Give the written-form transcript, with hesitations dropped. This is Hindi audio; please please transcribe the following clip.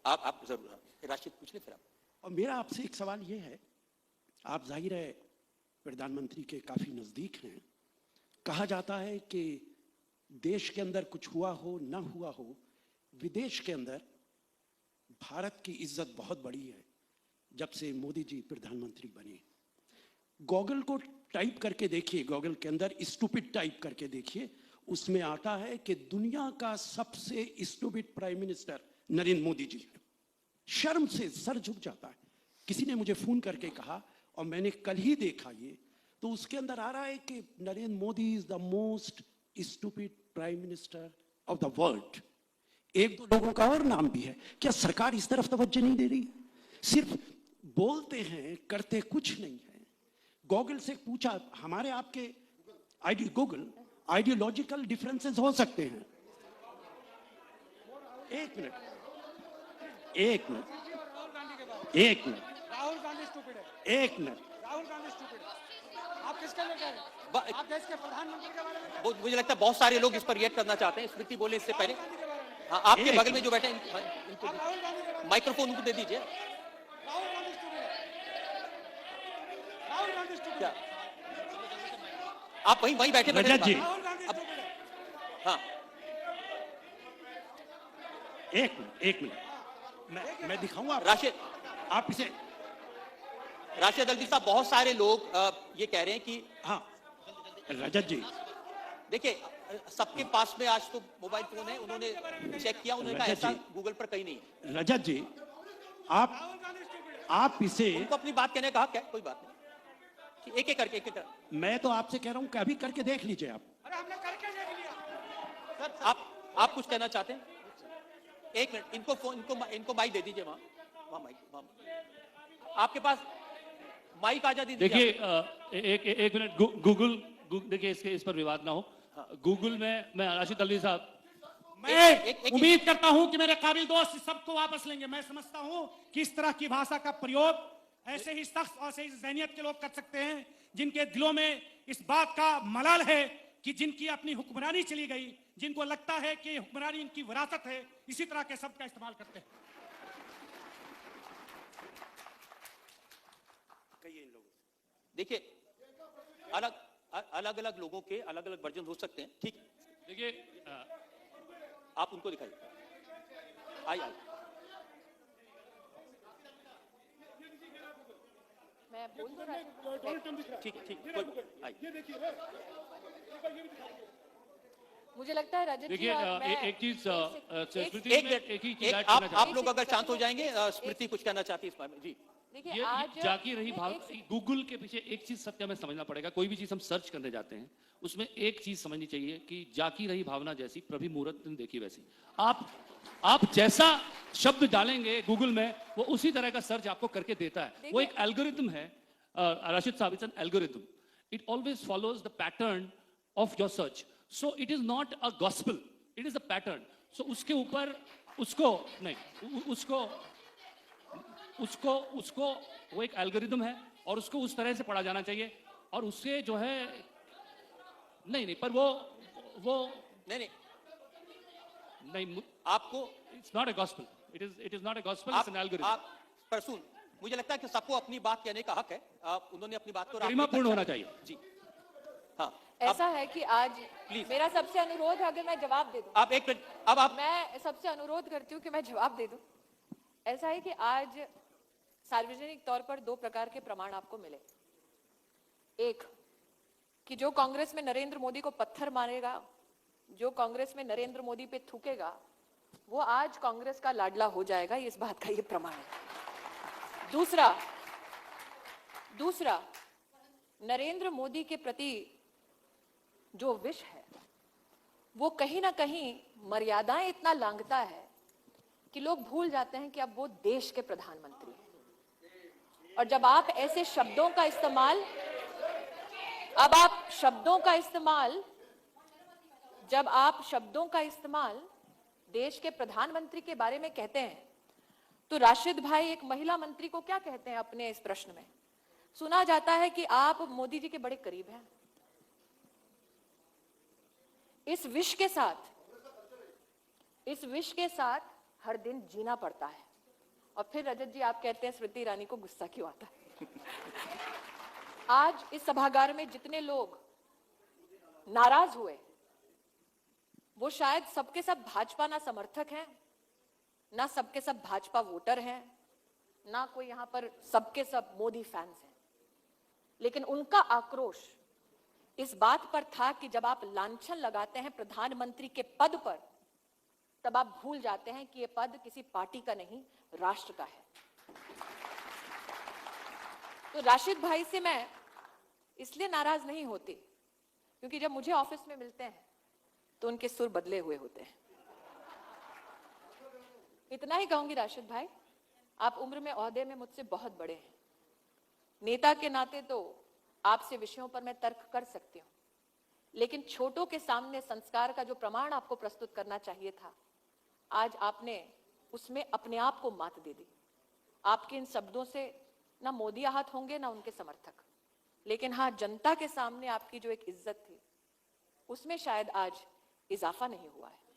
आप जरूर राशिद पूछ ले फिर आप। और मेरा आपसे एक सवाल ये है, आप जाहिर है प्रधानमंत्री के काफी नजदीक हैं। कहा जाता है कि देश के अंदर कुछ हुआ हो ना हुआ हो, विदेश के अंदर भारत की इज्जत बहुत बड़ी है जब से मोदी जी प्रधानमंत्री बने। गूगल को टाइप करके देखिए, गूगल के अंदर स्टूपिड टाइप करके देखिए, उसमें आता है कि दुनिया का सबसे stupid prime minister Narendra Modi ji है। शर्म से सर झुक जाता है। किसी ने मुझे फोन करके कहा, और मैंने कल ही देखा ये, तो उसके अंदर आ रहा है कि Narendra Modi is the most stupid prime minister of the world. एक दो लोगों का और नाम भी है। क्या सरकार इस तरफ तवज्जो नहीं दे रही? सिर्फ बोलते हैं, करते कुछ नहीं है। गूगल से पूछा, हमारे आपके आइडियोलॉजिकल डिफरेंसेस हो सकते हैं। एक मिनट राहुल गांधी स्टूपिड है। एक मिनट, राहुल गांधी स्टूपिड है। आप किसके लिए कह रहे हैं? आप देश के प्रधानमंत्री के बारे में मुझे लगता है बहुत सारे लोग इस पर रिएक्ट करना चाहते हैं। स्मृति बोले इससे पहले। हाँ, आपके बगल में जो बैठे हैं माइक्रोफोन उनको दे दीजिए। राहुल गांधी स्टूपिड है। राहुल गांधी स्टूपिड क्या है। आप वहीं बैठे रजत जी, राहुल गांधी स्टूपिड है। हाँ, एक मिनट, मैं दिखाऊंगा राशिद आप इसे। राशिद अल्वी साहब, बहुत सारे लोग ये कह रहे हैं कि हाँ रजत जी, देखिए सबके पास में आज तो मोबाइल फोन है। उन्होंने चेक किया, उन्होंने कहा रजत ऐसा जी, गूगल पर कहीं नहीं है। रजत जी, आप इसे, उनको अपनी बात कहने का हक है, कोई बात नहीं। एक एक करके मैं तो आपसे कह रहा हूं कि अभी करके देख लीजिए आप। अरे हमने करके देख लिया। सर, आप कुछ कहना चाहते हैं? एक मिनट, इनको माइक दे दीजिए। वहां माइक आपके पास माइक आ जा दीजिए। देखिए एक मिनट, गूगल देखिए इस पर विवाद ना हो। गूगल में मैं राशिद अल्वी साहब, मैं उम्मीद करता हूं कि मेरे काबिल दोस्त इस सबको वापस लेंगे। मैं समझता हूं कि इस तरह की भाषा का प्रयोग ऐसे ही शख्स और ऐसे ही ज़हनियत के लोग कर सकते हैं जिनके दिलों में इस बात का मलाल है कि जिनकी अपनी हुक्मरानी चली गई, जिनको लगता है कि हुक्मरानी इनकी विरासत है, इसी तरह के शब्द का इस्तेमाल करते हैं। कहिए इन लोगों से। देखिए अलग अलग लोगों के अलग अलग वर्जन हो सकते हैं, ठीक। देखिए आप उनको दिखाइए। आइए मैं बोल दूं राशिद? ठीक आइए। मुझे लगता है रजत जी, देखिए और मैं एक चीज स्मृति एक में मिनट, एक ही चीज ऐड करना आप लोग अगर शांत हो जाएंगे। स्मृति कुछ कहना चाहती है इस बारे में। जी, देखिए ये आज जाकी रही भाव। गूगल के पीछे एक चीज सत्य में समझना पड़ेगा। कोई भी चीज हम सर्च करने जाते हैं उसमें एक चीज समझनी चाहिए कि जाकी रही भावना जैसी प्रभु मुहूर्त ने देखी वैसी। आप जैसा शब्द डालेंगे गूगल में, वो उसी तरह का सर्च आपको करके देता है। वो एक एल्गोरिथम है राशिद साहब, it's an algorithm. It always follows the pattern of your search. So it is not a gospel, it is a pattern. So उसके ऊपर उसको वो एक एल्गोरिथम है और उसको उस तरह से पढ़ा जाना चाहिए। और उससे जो है नहीं पर वो नहीं आपको it's not a gospel, it is not a gospel, it's an algorithm. Prasoon मुझे लगता है कि सबको अपनी बात कहने का हक है। उन्होंने अपनी बात को गरिमापूर्ण होना चाहिए। जी हाँ, ऐसा है कि आज प्लीज मेरा सबसे अनुरोध है, अगर मैं जवाब दे दूं। आप एक मिनट, अब आप मैं सबसे अनुरोध करती हूँ कि मैं जवाब दे दूं। ऐसा है कि आज सार्वजनिक तौर पर दो प्रकार के प्रमाण आपको मिले। एक कि जो कांग्रेस में नरेंद्र मोदी को पत्थर मारेगा, जो कांग्रेस में नरेंद्र मोदी पे थूकेगा, वो आज कांग्रेस का लाडला हो जाएगा। इस बात का ये प्रमाण है। दूसरा नरेंद्र मोदी के प्रति जो विष है वो कहीं ना कहीं मर्यादाएं इतना लांघता है कि लोग भूल जाते हैं कि अब वो देश के प्रधानमंत्री हैं। और जब आप ऐसे शब्दों का इस्तेमाल जब आप शब्दों का इस्तेमाल देश के प्रधानमंत्री के बारे में कहते हैं, तो राशिद भाई एक महिला मंत्री को क्या कहते हैं अपने इस प्रश्न में? सुना जाता है कि आप मोदी जी के बड़े करीब हैं। इस विष के साथ हर दिन जीना पड़ता है। और फिर रजत जी आप कहते हैं स्मृति ईरानी को गुस्सा क्यों आता है। आज इस सभागार में जितने लोग नाराज हुए वो शायद सबके सब भाजपा ना समर्थक हैं, ना सबके सब भाजपा वोटर हैं, ना कोई यहां पर सबके सब मोदी फैंस हैं, लेकिन उनका आक्रोश इस बात पर था कि जब आप लांछन लगाते हैं प्रधानमंत्री के पद पर, तब आप भूल जाते हैं कि यह पद किसी पार्टी का नहीं, राष्ट्र का है। तो राशिद भाई से मैं इसलिए नाराज नहीं होती क्योंकि जब मुझे ऑफिस में मिलते हैं तो उनके सुर बदले हुए होते हैं। इतना ही कहूंगी राशिद भाई, आप उम्र में ओहदे में मुझसे बहुत बड़े हैं। नेता के नाते तो आपसे विषयों पर मैं तर्क कर सकती हूं, लेकिन छोटों के सामने संस्कार का जो प्रमाण आपको प्रस्तुत करना चाहिए था, आज आपने उसमें अपने आप को मात दे दी। आपके इन शब्दों से ना मोदी आहत होंगे ना उनके समर्थक, लेकिन हाँ, जनता के सामने आपकी जो एक इज्जत थी उसमें शायद आज इजाफा नहीं हुआ है।